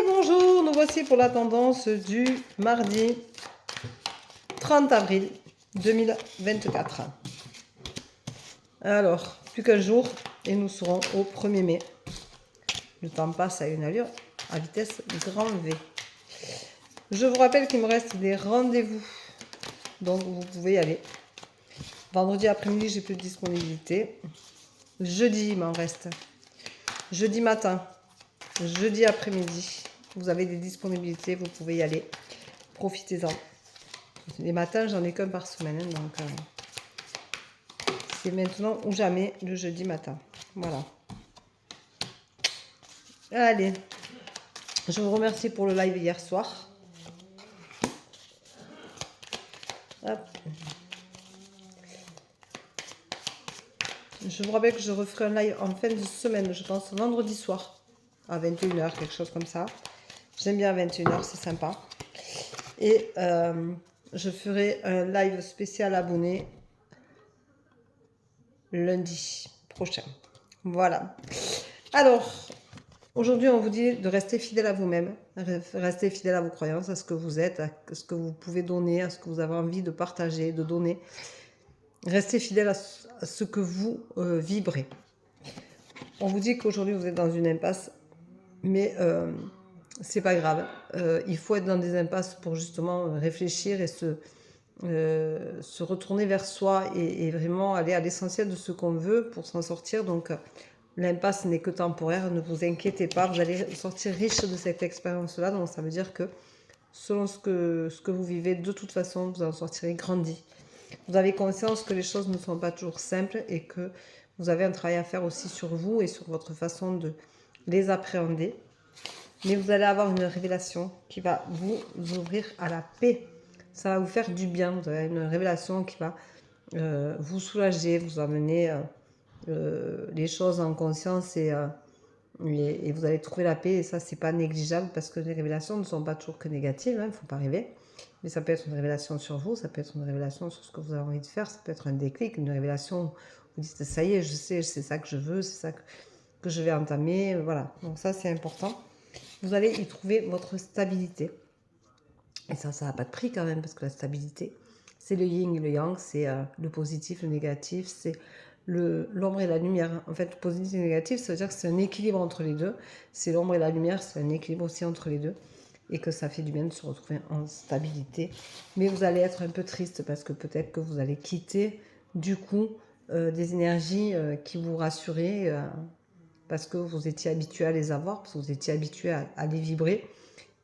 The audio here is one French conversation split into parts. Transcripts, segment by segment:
bonjour, nous voici pour la tendance du mardi 30 avril 2024. Alors, plus qu'un jour et nous serons au 1er mai. Le temps passe à une allure à vitesse grand V. Je vous rappelle qu'il me reste des rendez-vous, donc vous pouvez y aller. Vendredi après-midi, j'ai plus de disponibilité. Jeudi, il m'en reste. Jeudi matin, jeudi après-midi, vous avez des disponibilités, vous pouvez y aller. Profitez-en. Les matins, j'en ai qu'un par semaine, donc c'est maintenant ou jamais le jeudi matin. Voilà. Allez, je vous remercie pour le live hier soir. Hop. Je vous rappelle que je referai un live en fin de semaine, je pense vendredi soir, à 21h, quelque chose comme ça. J'aime bien à 21h, c'est sympa. Et je ferai un live spécial abonné lundi prochain. Voilà. Alors, aujourd'hui, on vous dit de rester fidèle à vous-même, rester fidèle à vos croyances, à ce que vous êtes, à ce que vous pouvez donner, à ce que vous avez envie de partager, de donner. Restez fidèle à ce que vous vibrez. On vous dit qu'aujourd'hui, vous êtes dans une impasse, mais c'est pas grave. Il faut être dans des impasses pour justement réfléchir et se retourner vers soi et vraiment aller à l'essentiel de ce qu'on veut pour s'en sortir. Donc, l'impasse n'est que temporaire, ne vous inquiétez pas, vous allez sortir riche de cette expérience-là. Donc, ça veut dire que selon ce que vous vivez, de toute façon, vous en sortirez grandi. Vous avez conscience que les choses ne sont pas toujours simples et que vous avez un travail à faire aussi sur vous et sur votre façon de les appréhender. Mais vous allez avoir une révélation qui va vous ouvrir à la paix. Ça va vous faire du bien. Vous avez une révélation qui va vous soulager, vous amener les choses en conscience et vous allez trouver la paix. Et ça, c'est pas négligeable parce que les révélations ne sont pas toujours que négatives. Il ne faut pas rêver. Mais ça peut être une révélation sur vous, ça peut être une révélation sur ce que vous avez envie de faire, ça peut être un déclic, une révélation où vous dites ça y est, je sais, c'est ça que je veux, c'est ça que je vais entamer. Voilà, donc ça c'est important. Vous allez y trouver votre stabilité. Et ça n'a pas de prix quand même, parce que la stabilité, c'est le yin et le yang, c'est le positif, le négatif, c'est l'ombre et la lumière. En fait, positif et négatif, ça veut dire que c'est un équilibre entre les deux. C'est l'ombre et la lumière, c'est un équilibre aussi entre les deux. Et que ça fait du bien de se retrouver en stabilité. Mais vous allez être un peu triste, parce que peut-être que vous allez quitter, du coup, des énergies qui vous rassuraient, parce que vous étiez habitué à les avoir, parce que vous étiez habitué à les vibrer.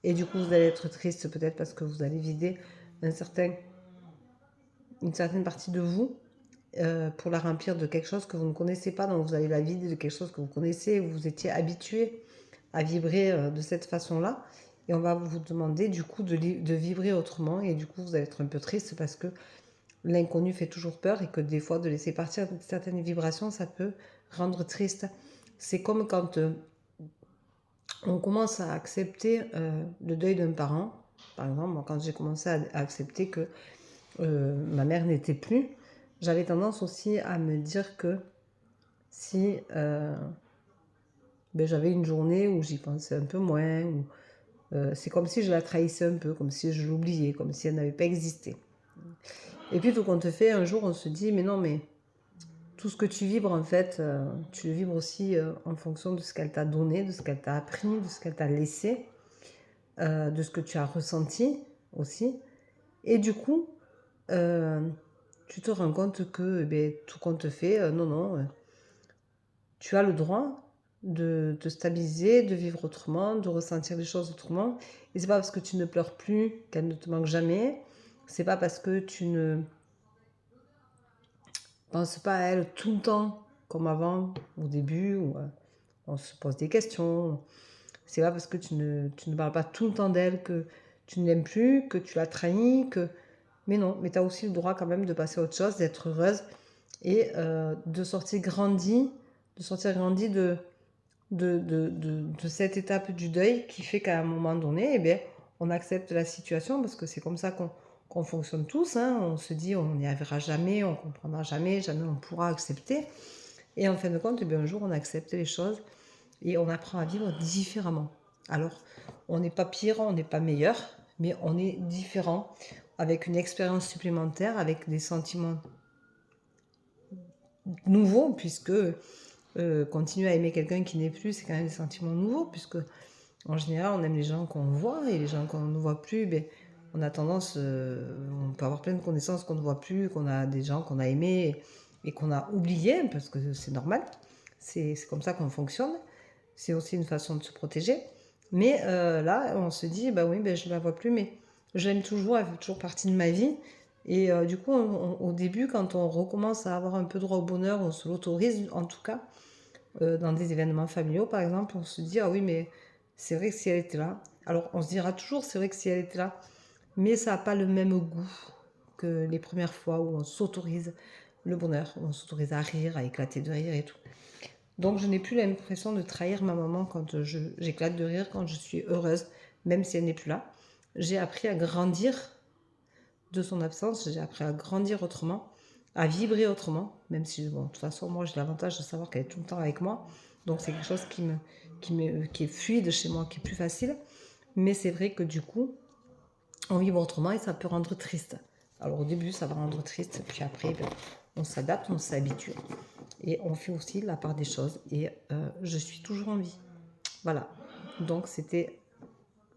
Et du coup, vous allez être triste peut-être parce que vous allez vider une certaine partie de vous pour la remplir de quelque chose que vous ne connaissez pas. Donc, vous allez la vider de quelque chose que vous connaissez, où vous étiez habitué à vibrer de cette façon-là. Et on va vous demander du coup de vibrer autrement. Et du coup, vous allez être un peu triste parce que l'inconnu fait toujours peur et que des fois, de laisser partir certaines vibrations, ça peut rendre triste. C'est comme quand on commence à accepter le deuil d'un parent. Par exemple, moi, quand j'ai commencé à accepter que ma mère n'était plus, j'avais tendance aussi à me dire que si j'avais une journée où j'y pensais un peu moins, ou c'est comme si je la trahissais un peu, comme si je l'oubliais, comme si elle n'avait pas existé. Et puis tout compte fait, un jour on se dit, mais non, mais tout ce que tu vibres en fait, tu le vibres aussi en fonction de ce qu'elle t'a donné, de ce qu'elle t'a appris, de ce qu'elle t'a laissé, de ce que tu as ressenti aussi. Et du coup, tu te rends compte que tout compte fait, non, tu as le droit de te stabiliser, de vivre autrement, de ressentir les choses autrement. Et c'est pas parce que tu ne pleures plus qu'elle ne te manque jamais. C'est pas parce que tu ne penses pas à elle tout le temps comme avant, au début, où on se pose des questions. C'est pas parce que tu ne parles pas tout le temps d'elle que tu ne l'aimes plus, que tu l'as trahie, que... Mais non, mais tu as aussi le droit quand même de passer à autre chose, d'être heureuse et de sortir grandi de cette étape du deuil qui fait qu'à un moment donné, on accepte la situation parce que c'est comme ça qu'on fonctionne tous. Hein. On se dit on n'y arrivera jamais, on ne comprendra jamais, jamais on pourra accepter. Et en fin de compte, un jour on accepte les choses et on apprend à vivre différemment. Alors, on n'est pas pire, on n'est pas meilleur, mais on est différent, avec une expérience supplémentaire, avec des sentiments nouveaux, puisque continuer à aimer quelqu'un qui n'est plus, c'est quand même des sentiments nouveaux, puisque en général, on aime les gens qu'on voit, et les gens qu'on ne voit plus, ben, on a tendance, on peut avoir plein de connaissances qu'on ne voit plus, qu'on a des gens qu'on a aimés et qu'on a oubliés, parce que c'est normal, c'est comme ça qu'on fonctionne, c'est aussi une façon de se protéger. Mais là, on se dit, bah oui, ben, je ne la vois plus, mais je l'aime toujours, elle fait toujours partie de ma vie. Et du coup, au début, quand on recommence à avoir un peu droit au bonheur, on se l'autorise, en tout cas, dans des événements familiaux, par exemple, on se dit, ah oui, mais c'est vrai que si elle était là, alors on se dira toujours, c'est vrai que si elle était là, mais ça n'a pas le même goût que les premières fois où on s'autorise le bonheur, où on s'autorise à rire, à éclater de rire et tout. Donc je n'ai plus l'impression de trahir ma maman quand j'éclate de rire, quand je suis heureuse, même si elle n'est plus là. J'ai appris à grandir de son absence, j'ai appris à grandir autrement, à vibrer autrement, même si, bon, de toute façon, moi j'ai l'avantage de savoir qu'elle est tout le temps avec moi, donc c'est quelque chose qui est fluide chez moi, qui est plus facile, mais c'est vrai que du coup, on vibre autrement et ça peut rendre triste. Alors au début, ça va rendre triste, puis après, ben, on s'adapte, on s'habitue, et on fait aussi la part des choses, et je suis toujours en vie. Voilà, donc c'était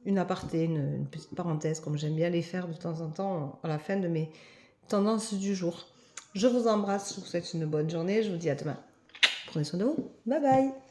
une aparté, une petite parenthèse, comme j'aime bien les faire de temps en temps à la fin de mes tendances du jour. Je vous embrasse, je vous souhaite une bonne journée, je vous dis à demain. Prenez soin de vous, bye bye.